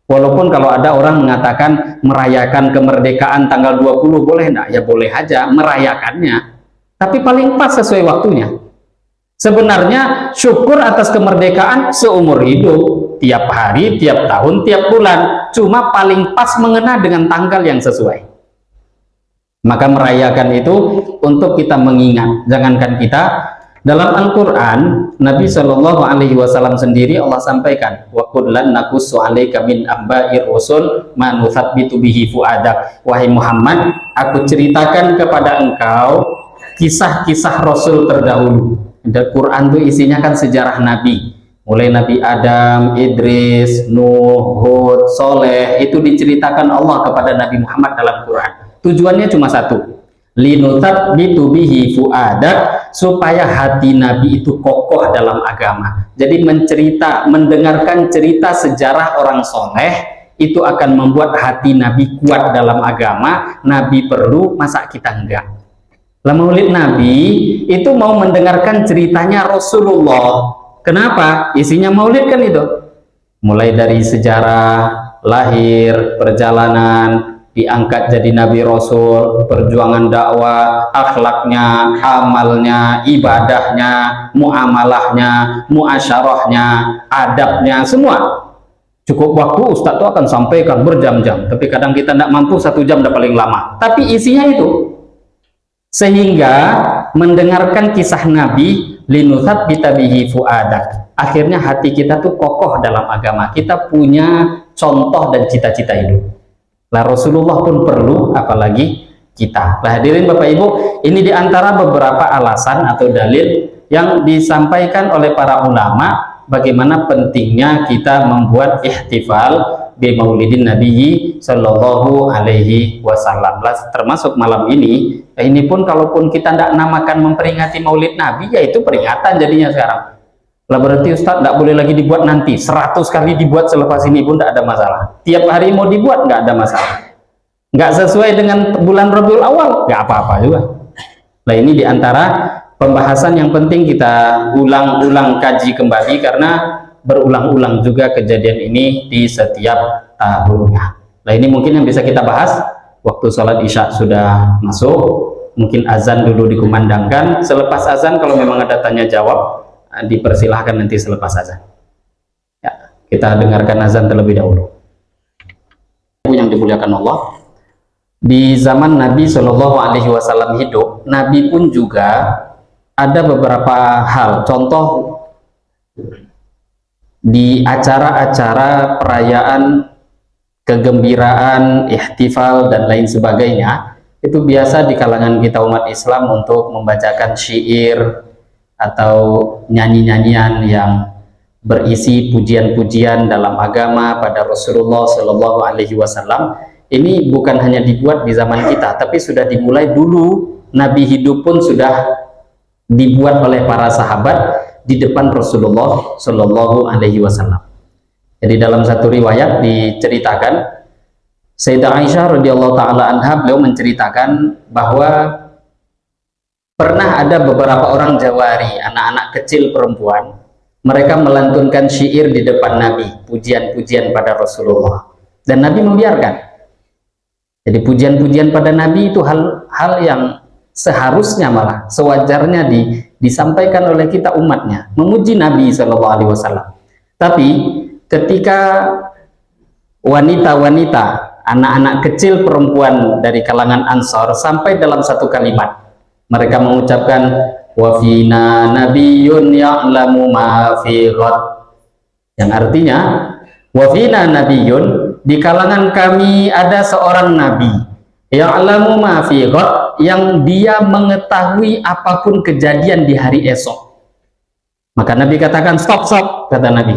Walaupun kalau ada orang mengatakan merayakan kemerdekaan tanggal 20, boleh enggak? Ya boleh aja merayakannya, tapi paling pas sesuai waktunya. Sebenarnya syukur atas kemerdekaan seumur hidup, tiap hari, tiap tahun, tiap bulan, cuma paling pas mengena dengan tanggal yang sesuai. Maka merayakan itu untuk kita mengingat. Jangankan kita, dalam Al-Quran Nabi Shallallahu Alaihi Wasallam sendiri Allah sampaikan, wa kullan naqussu 'alaika min amba'ir rusul ma nuthabbitu bihi fu'adak. Wahai Muhammad, aku ceritakan kepada engkau kisah-kisah Rasul terdahulu. Al-Quran itu isinya kan sejarah Nabi, mulai Nabi Adam, Idris, Nuh, Hud, Soleh, itu diceritakan Allah kepada Nabi Muhammad dalam Quran. Tujuannya cuma satu, linutsabbitu bihi fu'adak, supaya hati Nabi itu kokoh dalam agama. Jadi mendengarkan cerita sejarah orang soleh itu akan membuat hati Nabi kuat dalam agama. Nabi perlu, masa kita enggak? Lah maulid Nabi itu mau mendengarkan ceritanya Rasulullah. Kenapa? Isinya maulid kan itu. Mulai dari sejarah lahir, perjalanan, diangkat jadi Nabi Rasul, perjuangan dakwah, akhlaknya, amalnya, ibadahnya, muamalahnya, muasyarahnya, adabnya, semua. Cukup waktu Ustadz itu akan sampaikan berjam-jam, tapi kadang kita tidak mampu, 1 jam udah paling lama. Tapi isinya itu. Sehingga mendengarkan kisah Nabi, linutsabbita bihi fu'adak, akhirnya hati kita tuh kokoh dalam agama. Kita punya contoh dan cita-cita hidup. Lah Rasulullah pun perlu, apalagi kita. Lah hadirin Bapak Ibu, ini diantara beberapa alasan atau dalil yang disampaikan oleh para ulama bagaimana pentingnya kita membuat ihtifal bi maulidin Nabi Sallallahu Alaihi Wasallam. Termasuk malam ini pun kalaupun kita tidak namakan memperingati maulid Nabi, yaitu peringatan jadinya sekarang. Lah berarti Ustadz tidak boleh lagi dibuat nanti, 100 kali dibuat selepas ini pun tidak ada masalah. Tiap hari mau dibuat nggak ada masalah. Nggak sesuai dengan bulan Rabiul Awal, nggak apa-apa juga. Nah ini diantara pembahasan yang penting kita ulang-ulang kaji kembali, karena berulang-ulang juga kejadian ini di setiap tahunnya. Nah ini mungkin yang bisa kita bahas. Waktu sholat isya sudah masuk, mungkin azan dulu dikumandangkan. Selepas azan kalau memang ada tanya jawab, dipersilahkan nanti selepas azan. Ya, kita dengarkan azan terlebih dahulu. Yang dimuliakan Allah, di zaman Nabi Shallallahu Alaihi Wasallam hidup, Nabi pun juga ada beberapa hal. Contoh di acara-acara perayaan, kegembiraan, ihtifal dan lain sebagainya, itu biasa di kalangan kita umat Islam untuk membacakan syair atau nyanyi-nyanyian yang berisi pujian-pujian dalam agama pada Rasulullah Shallallahu Alaihi Wasallam. Ini bukan hanya dibuat di zaman kita, tapi sudah dimulai dulu. Nabi hidup pun sudah dibuat oleh para sahabat di depan Rasulullah Shallallahu Alaihi Wasallam. Jadi dalam satu riwayat diceritakan, Sayyidah Aisyah radhiyallahu taala anha, beliau menceritakan bahwa pernah ada beberapa orang jawari, anak-anak kecil perempuan, mereka melantunkan syair di depan Nabi, pujian-pujian pada Rasulullah, dan Nabi membiarkan. Jadi pujian-pujian pada Nabi itu hal yang seharusnya malah sewajarnya disampaikan oleh kita umatnya, memuji Nabi Shallallahu Alaihi Wasallam. Tapi ketika wanita-wanita, anak-anak kecil perempuan dari kalangan Ansor sampai dalam satu kalimat, mereka mengucapkan wa fina nabiyyun ya'lamu ma fi ghad, yang artinya wa fina nabiyyun, di kalangan kami ada seorang nabi, ya'lamu ma fi ghad, yang dia mengetahui apapun kejadian di hari esok. Maka Nabi katakan stop, kata Nabi,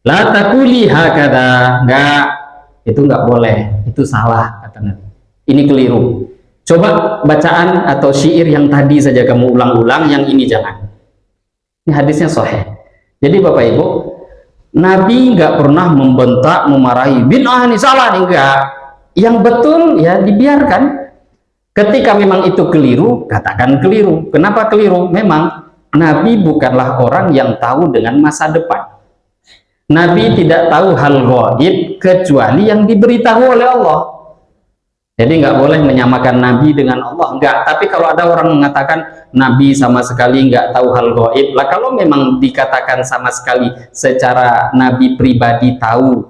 la takuli hakada, enggak, itu enggak boleh, itu salah, kata Nabi, ini keliru. Coba bacaan atau syair yang tadi saja kamu ulang-ulang, yang ini jangan. Ini hadisnya sahih. Jadi Bapak Ibu, Nabi enggak pernah membentak, memarahi, bid'ah ini salah nih, enggak. Yang betul ya dibiarkan. Ketika memang itu keliru, katakan keliru. Kenapa keliru? Memang Nabi bukanlah orang yang tahu dengan masa depan. Nabi tidak tahu hal gaib kecuali yang diberitahu oleh Allah. Jadi nggak boleh menyamakan Nabi dengan Allah, enggak. Tapi kalau ada orang mengatakan Nabi sama sekali nggak tahu hal gaib, lah kalau memang dikatakan sama sekali secara Nabi pribadi tahu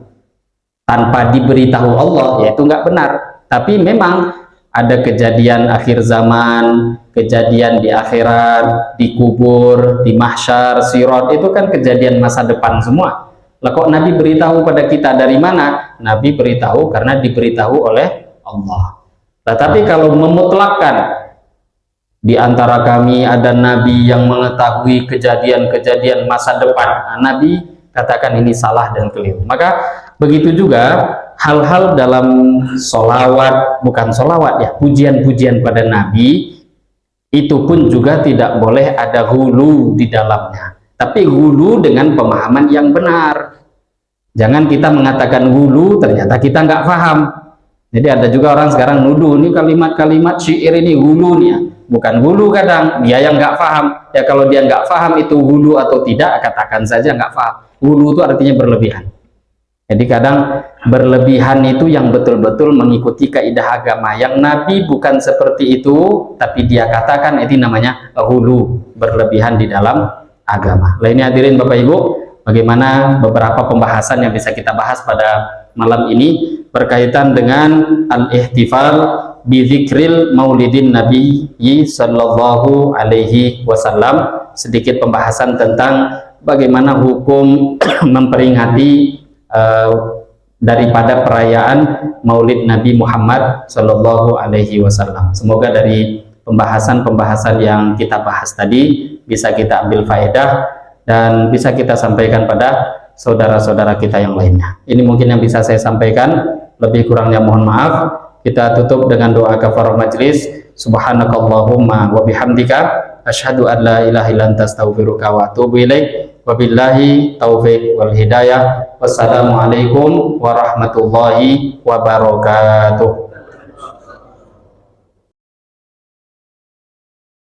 tanpa diberitahu Allah, ya itu nggak benar. Tapi memang ada kejadian akhir zaman, kejadian di akhirat, di kubur, di mahsyar, sirat, itu kan kejadian masa depan semua. Lah kok Nabi beritahu pada kita dari mana? Nabi beritahu karena diberitahu oleh Allah. Nah, tapi kalau memutlakkan di antara kami ada Nabi yang mengetahui kejadian-kejadian masa depan, nah, Nabi katakan ini salah dan keliru. Maka begitu juga hal-hal dalam solawat, bukan solawat ya, pujian-pujian pada Nabi, itu pun juga tidak boleh ada hulu di dalamnya. Tapi hulu dengan pemahaman yang benar. Jangan kita mengatakan hulu, ternyata kita nggak paham. Jadi ada juga orang sekarang nuduh, ini kalimat-kalimat syair ini hulu nih ya. Bukan hulu, kadang dia yang nggak paham. Ya kalau dia nggak paham itu hulu atau tidak, katakan saja nggak paham. Hulu itu artinya berlebihan. Jadi kadang berlebihan itu yang betul-betul mengikuti kaidah agama. Yang Nabi bukan seperti itu, tapi dia katakan itu namanya hulu, berlebihan di dalam agama. Lainnya hadirin Bapak Ibu, bagaimana beberapa pembahasan yang bisa kita bahas pada malam ini berkaitan dengan al-ihtifal bidzikril maulidin Nabi sallallahu alaihi wasallam. Sedikit pembahasan tentang bagaimana hukum memperingati daripada perayaan Maulid Nabi Muhammad Shallallahu Alaihi Wasallam. Semoga dari pembahasan-pembahasan yang kita bahas tadi bisa kita ambil faedah dan bisa kita sampaikan pada saudara-saudara kita yang lainnya. Ini mungkin yang bisa saya sampaikan, lebih kurangnya mohon maaf. Kita tutup dengan doa kafaratul majlis. Subhanakallahumma wa bihamdika asyhadu an la ilaha illa anta astaghfiruka wa atubu ilaik. Wabillahi taufiq wal hidayah. Wassalamualaikum warahmatullahi wabarakatuh.